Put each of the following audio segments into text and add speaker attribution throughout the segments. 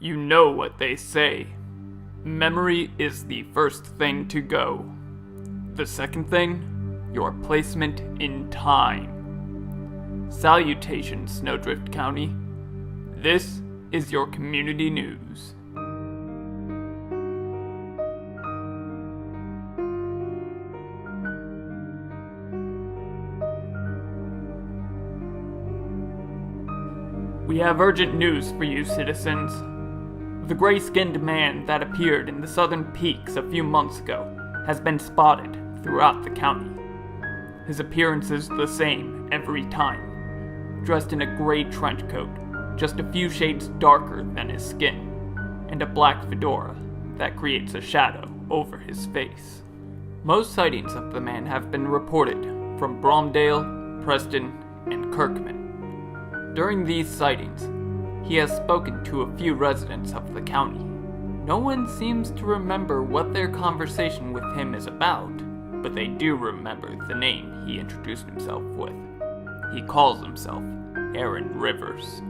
Speaker 1: You know what they say. Memory is the first thing to go. The second thing, your placement in time. Salutations, Snowdrift County. This is your community news. We have urgent news for you, citizens. The gray-skinned man that appeared in the southern peaks a few months ago has been spotted throughout the county. His appearance is the same every time, dressed in a gray trench coat, just a few shades darker than his skin, and a black fedora that creates a shadow over his face. Most sightings of the man have been reported from Bromdale, Preston, and Kirkman. During these sightings, he has spoken to a few residents of the county. No one seems to remember what their conversation with him is about, but they do remember the name he introduced himself with. He calls himself Aaron Rivers.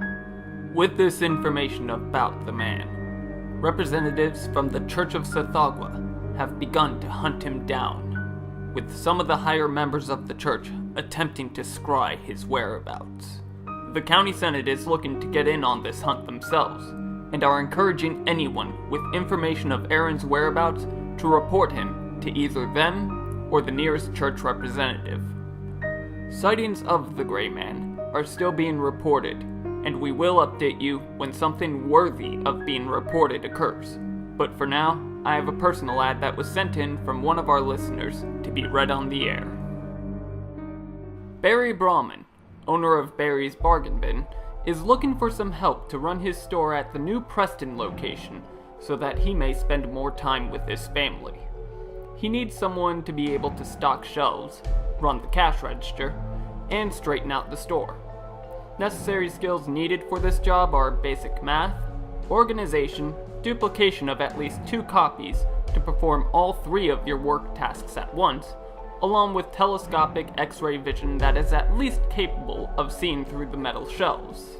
Speaker 1: With this information about the man, representatives from the Church of Sathagwa have begun to hunt him down, with some of the higher members of the church attempting to scry his whereabouts. The county senate is looking to get in on this hunt themselves, and are encouraging anyone with information of Aaron's whereabouts to report him to either them or the nearest church representative. Sightings of the Gray Man are still being reported, and we will update you when something worthy of being reported occurs. But for now, I have a personal ad that was sent in from one of our listeners to be read on the air. Barry Brahman, owner of Barry's Bargain Bin, is looking for some help to run his store at the new Preston location so that he may spend more time with his family. He needs someone to be able to stock shelves, run the cash register, and straighten out the store. Necessary skills needed for this job are basic math, organization, duplication of at least 2 copies to perform all 3 of your work tasks at once, along with telescopic X-ray vision that is at least capable of seeing through the metal shelves.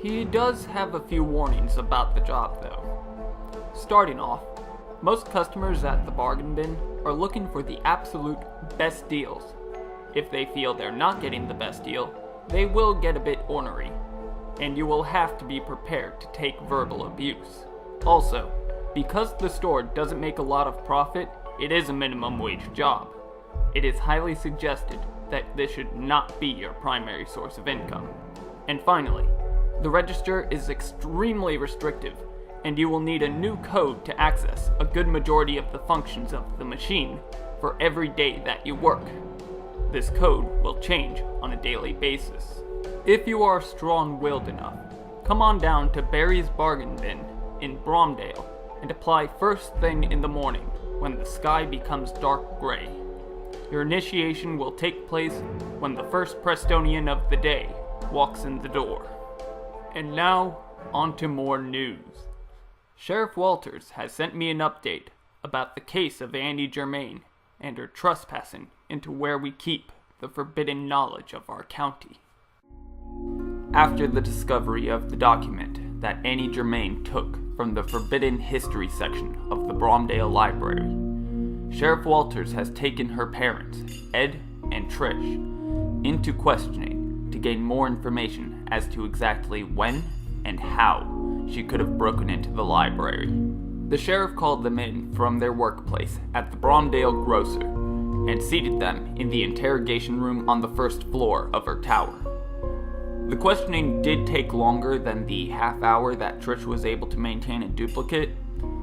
Speaker 1: He does have a few warnings about the job though. Starting off, most customers at the bargain bin are looking for the absolute best deals. If they feel they're not getting the best deal, they will get a bit ornery, and you will have to be prepared to take verbal abuse. Also, because the store doesn't make a lot of profit, it is a minimum wage job. It is highly suggested that this should not be your primary source of income. And finally, the register is extremely restrictive, and you will need a new code to access a good majority of the functions of the machine for every day that you work. This code will change on a daily basis. If you are strong-willed enough, come on down to Barry's Bargain Bin in Bromdale and apply first thing in the morning when the sky becomes dark gray. Your initiation will take place when the first Prestonian of the day walks in the door. And now, on to more news. Sheriff Walters has sent me an update about the case of Annie Germain and her trespassing into where we keep the forbidden knowledge of our county. After the discovery of the document that Annie Germain took from the Forbidden History section of the Bromdale Library, Sheriff Walters has taken her parents, Ed and Trish, into questioning to gain more information as to exactly when and how she could have broken into the library. The sheriff called them in from their workplace at the Bromdale Grocer and seated them in the interrogation room on the first floor of her tower. The questioning did take longer than the half hour that Trish was able to maintain in duplicate,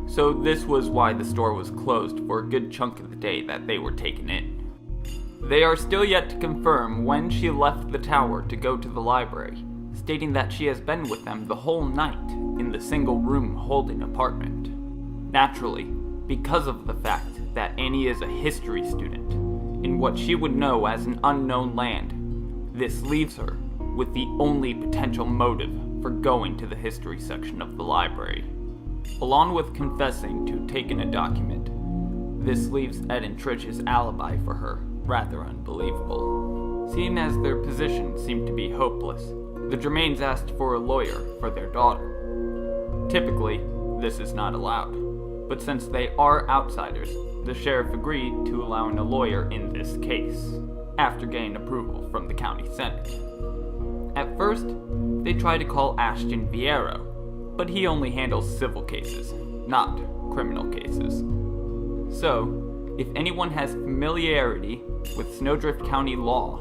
Speaker 1: so this was why the store was closed for a good chunk of the day that they were taken in. They are still yet to confirm when she left the tower to go to the library, stating that she has been with them the whole night in the single-room holding apartment. Naturally, because of the fact that Annie is a history student, in what she would know as an unknown land, this leaves her with the only potential motive for going to the history section of the library. Along with confessing to taking a document, this leaves Ed and Trish's alibi for her rather unbelievable. Seeing as their position seemed to be hopeless, the Germains asked for a lawyer for their daughter. Typically, this is not allowed, but since they are outsiders, the sheriff agreed to allowing a lawyer in this case, after getting approval from the county senate. At first, they tried to call Ashton Viero, but he only handles civil cases, not criminal cases. So, if anyone has familiarity with Snowdrift County law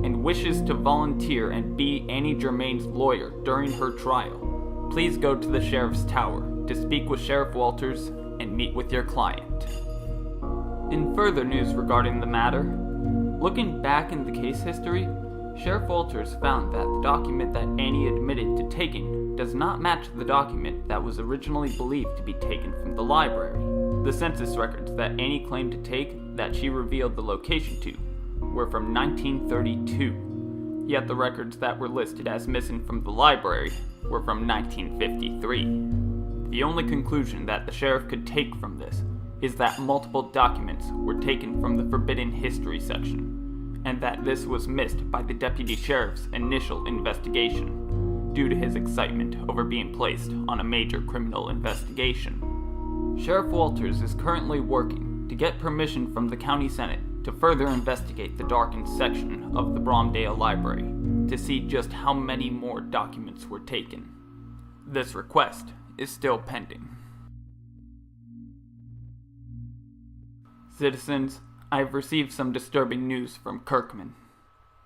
Speaker 1: and wishes to volunteer and be Annie Germain's lawyer during her trial, please go to the sheriff's tower to speak with Sheriff Walters and meet with your client. In further news regarding the matter, looking back in the case history, Sheriff Walters found that the document that Annie admitted to taking does not match the document that was originally believed to be taken from the library. The census records that Annie claimed to take that she revealed the location to were from 1932, yet the records that were listed as missing from the library were from 1953. The only conclusion that the sheriff could take from this is that multiple documents were taken from the Forbidden History section, and that this was missed by the deputy sheriff's initial investigation, due to his excitement over being placed on a major criminal investigation. Sheriff Walters is currently working to get permission from the county senate to further investigate the darkened section of the Bromdale Library to see just how many more documents were taken. This request is still pending. Citizens, I have received some disturbing news from Kirkman.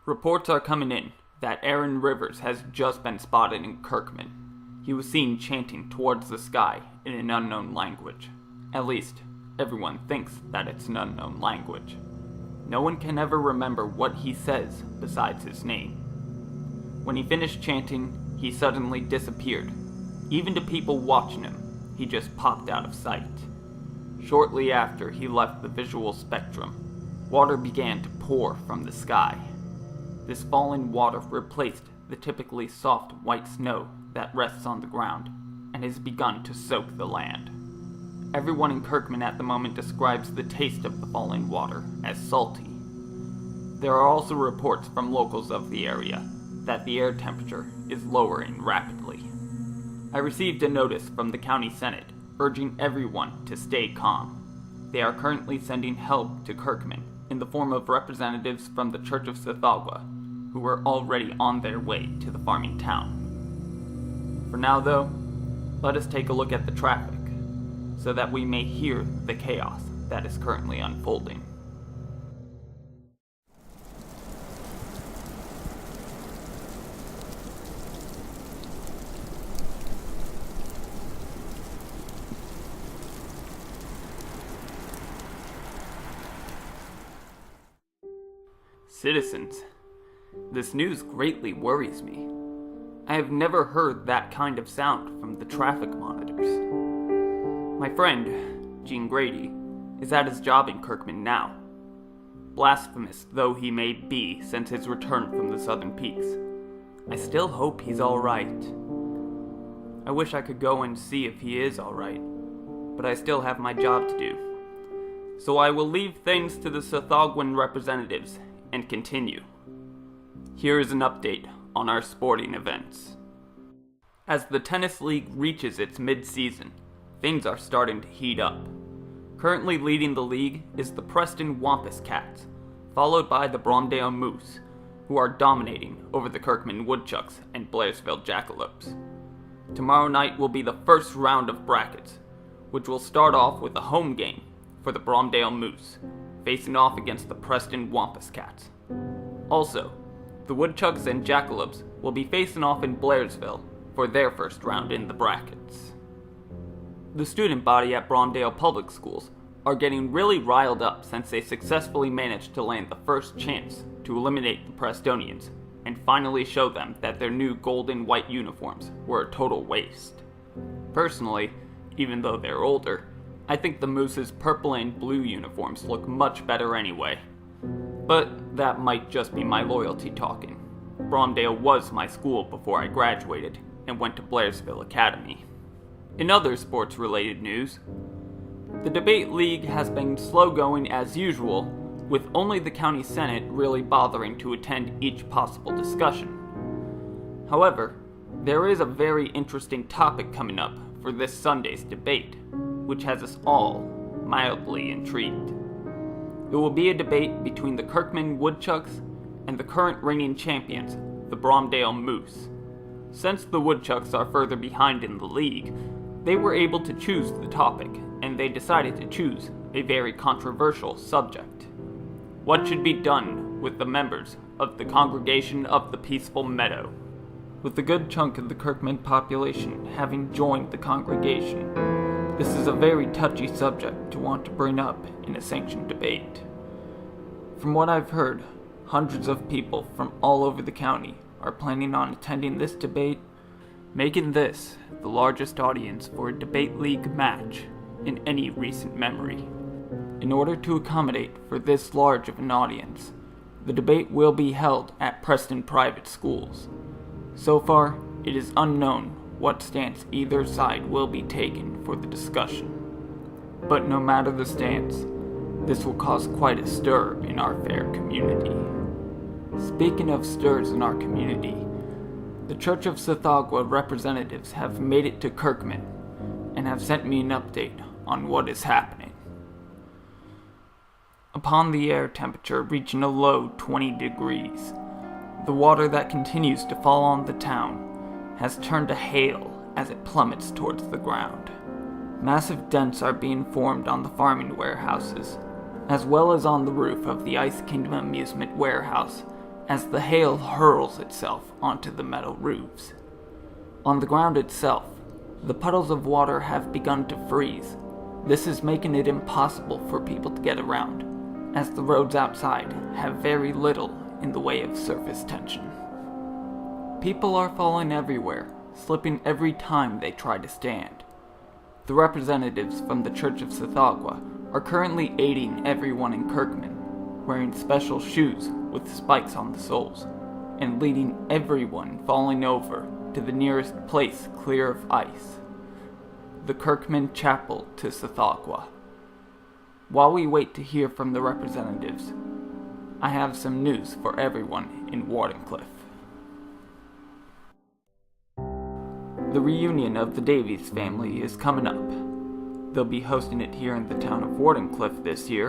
Speaker 1: Reports are coming in that Aaron Rivers has just been spotted in Kirkman. He was seen chanting towards the sky in an unknown language. At least, everyone thinks that it's an unknown language. No one can ever remember what he says besides his name. When he finished chanting, he suddenly disappeared. Even to people watching him, he just popped out of sight. Shortly after he left the visual spectrum, water began to pour from the sky. This falling water replaced the typically soft white snow that rests on the ground and has begun to soak the land. Everyone in Kirkman at the moment describes the taste of the falling water as salty. There are also reports from locals of the area that the air temperature is lowering rapidly. I received a notice from the county senate urging everyone to stay calm. They are currently sending help to Kirkman in the form of representatives from the Church of Sithagwa, who are already on their way to the farming town. For now, though, let us take a look at the traffic, so that we may hear the chaos that is currently unfolding. Citizens, this news greatly worries me. I have never heard that kind of sound from the traffic monitors. My friend, Gene Grady, is at his job in Kirkman now. Blasphemous though he may be since his return from the Southern Peaks, I still hope he's alright. I wish I could go and see if he is alright, but I still have my job to do. So I will leave things to the Sithagwan representatives and continue. Here is an update on our sporting events. As the tennis league reaches its mid-season, things are starting to heat up. Currently leading the league is the Preston Wampus Cats, followed by the Bromdale Moose, who are dominating over the Kirkman Woodchucks and Blairsville Jackalopes. Tomorrow night will be the first round of brackets, which will start off with a home game for the Bromdale Moose, facing off against the Preston Wampus Cats. Also, the Woodchucks and Jackalopes will be facing off in Blairsville for their first round in the brackets. The student body at Bromdale Public Schools are getting really riled up since they successfully managed to land the first chance to eliminate the Prestonians and finally show them that their new gold and white uniforms were a total waste. Personally, even though they're older, I think the Moose's purple and blue uniforms look much better anyway. But that might just be my loyalty talking. Bromdale was my school before I graduated and went to Blairsville Academy. In other sports-related news, the debate league has been slow going as usual, with only the county senate really bothering to attend each possible discussion. However, There is a very interesting topic coming up for this Sunday's debate, which has us all mildly intrigued. It will be a debate between the Kirkman Woodchucks and the current reigning champions, the Bromdale Moose. Since the Woodchucks are further behind in the league, they were able to choose the topic, and they decided to choose a very controversial subject. What should be done with the members of the Congregation of the Peaceful Meadow? With a good chunk of the Kirkman population having joined the congregation, this is a very touchy subject to want to bring up in a sanctioned debate. From what I've heard, hundreds of people from all over the county are planning on attending this debate, making this the largest audience for a debate league match in any recent memory. In order to accommodate for this large of an audience, the debate will be held at Preston private schools. So far, it is unknown what stance either side will be taking for the discussion. But no matter the stance, this will cause quite a stir in our fair community. Speaking of stirs in our community, the Church of Sithagwa representatives have made it to Kirkman and have sent me an update on what is happening. Upon the air temperature reaching a low 20 degrees, the water that continues to fall on the town has turned to hail as it plummets towards the ground. Massive dents are being formed on the farming warehouses, as well as on the roof of the Ice Kingdom amusement warehouse as the hail hurls itself onto the metal roofs. On the ground itself, the puddles of water have begun to freeze. This is making it impossible for people to get around, as the roads outside have very little in the way of surface tension. People are falling everywhere, slipping every time they try to stand. The representatives from the Church of Sithagwa are currently aiding everyone in Kirkman, wearing special shoes with spikes on the soles, and leading everyone falling over to the nearest place clear of ice, the Kirkman Chapel to Sithagwa. While we wait to hear from the representatives, I have some news for everyone in Wardenclyffe. The reunion of the Davies family is coming up. They'll be hosting it here in the town of Wardenclyffe this year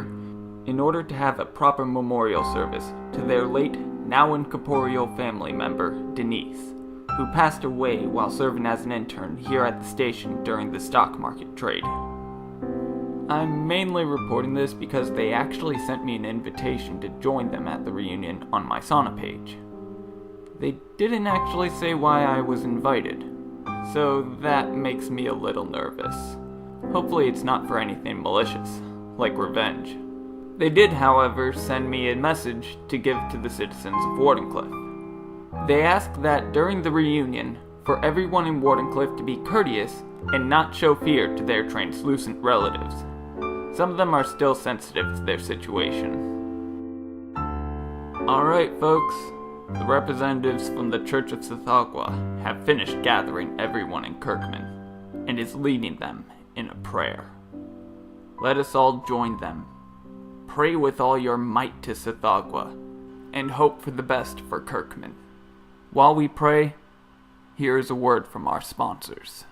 Speaker 1: in order to have a proper memorial service to their late, now incorporeal family member, Denise, who passed away while serving as an intern here at the station during the stock market trade. I'm mainly reporting this because they actually sent me an invitation to join them at the reunion on my Sauna page. They didn't actually say why I was invited, so that makes me a little nervous. Hopefully it's not for anything malicious, like revenge. They did, however, send me a message to give to the citizens of Wardenclyffe. They asked that during the reunion, for everyone in Wardenclyffe to be courteous and not show fear to their translucent relatives. Some of them are still sensitive to their situation. Alright folks, the representatives from the Church of Sithagwa have finished gathering everyone in Kirkman, and is leading them in a prayer. Let us all join them. Pray with all your might to Sithagwa, and hope for the best for Kirkman. While we pray, here is a word from our sponsors.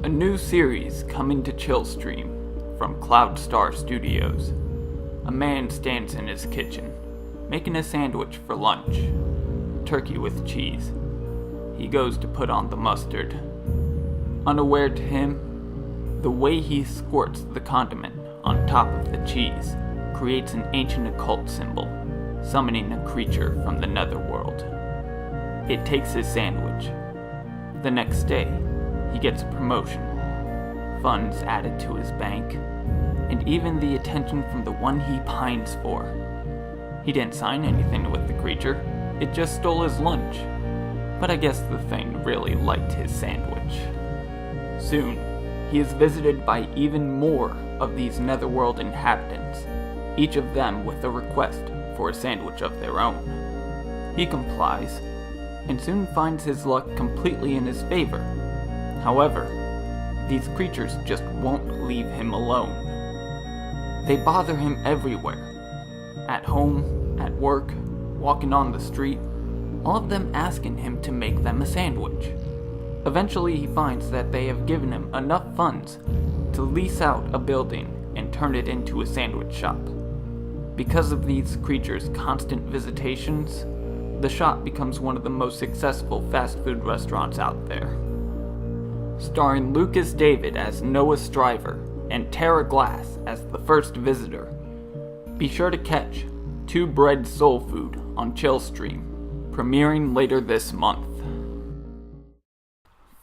Speaker 1: A new series coming to Chillstream from Cloudstar Studios. A man stands in his kitchen, making a sandwich for lunch. Turkey with cheese. He goes to put on the mustard. Unaware to him, the way he squirts the condiment on top of the cheese creates an ancient occult symbol, summoning a creature from the netherworld. It takes his sandwich. The next day, he gets a promotion, funds added to his bank, and even the attention from the one he pines for. He didn't sign anything with the creature, it just stole his lunch. But I guess the thing really liked his sandwich. Soon, he is visited by even more of these netherworld inhabitants, each of them with a request for a sandwich of their own. He complies, and soon finds his luck completely in his favor. However, these creatures just won't leave him alone. They bother him everywhere. At home, at work, walking on the street, all of them asking him to make them a sandwich. Eventually, he finds that they have given him enough funds to lease out a building and turn it into a sandwich shop. Because of these creatures' constant visitations, the shop becomes one of the most successful fast food restaurants out there. Starring Lucas David as Noah Stryver and Tara Glass as the first visitor. Be sure to catch Two Bread Soul Food on Chillstream, premiering later this month.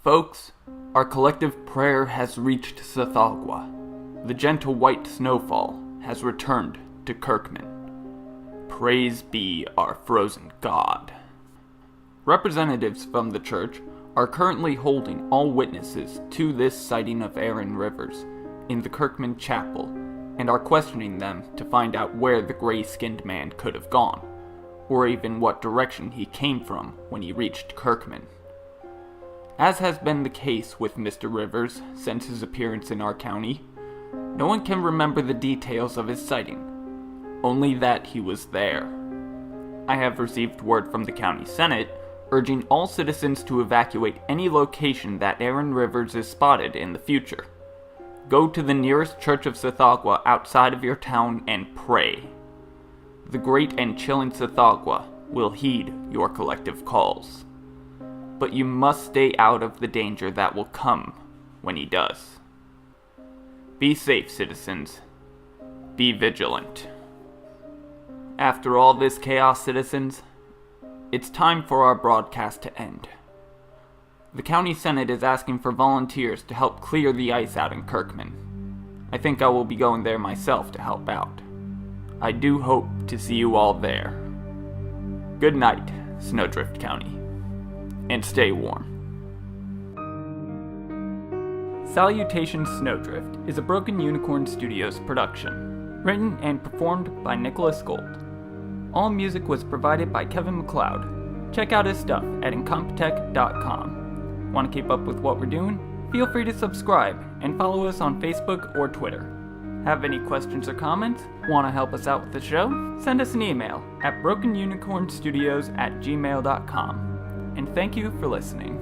Speaker 1: Folks, our collective prayer has reached Sithagwa. The gentle white snowfall has returned to Kirkman. Praise be our frozen god. Representatives from the church are currently holding all witnesses to this sighting of Aaron Rivers in the Kirkman Chapel and are questioning them to find out where the gray-skinned man could have gone, or even what direction he came from when he reached Kirkman. As has been the case with Mr. Rivers since his appearance in our county, no one can remember the details of his sighting, only that he was there. I have received word from the county senate urging all citizens to evacuate any location that Aaron Rivers is spotted in the future. Go to the nearest church of Sithagwa outside of your town and pray. The great and chilling Sithagwa will heed your collective calls. But you must stay out of the danger that will come when he does. Be safe, citizens. Be vigilant. After all this chaos, citizens, it's time for our broadcast to end. The county senate is asking for volunteers to help clear the ice out in Kirkman. I think I will be going there myself to help out. I do hope to see you all there. Good night, Snowdrift County. And stay warm. Salutations Snowdrift is a Broken Unicorn Studios production, written and performed by Nicholas Gold. All music was provided by Kevin MacLeod. Check out his stuff at incompetech.com. Want to keep up with what we're doing? Feel free to subscribe and follow us on Facebook or Twitter. Have any questions or comments? Want to help us out with the show? Send us an email at brokenunicornstudios@gmail.com. And thank you for listening.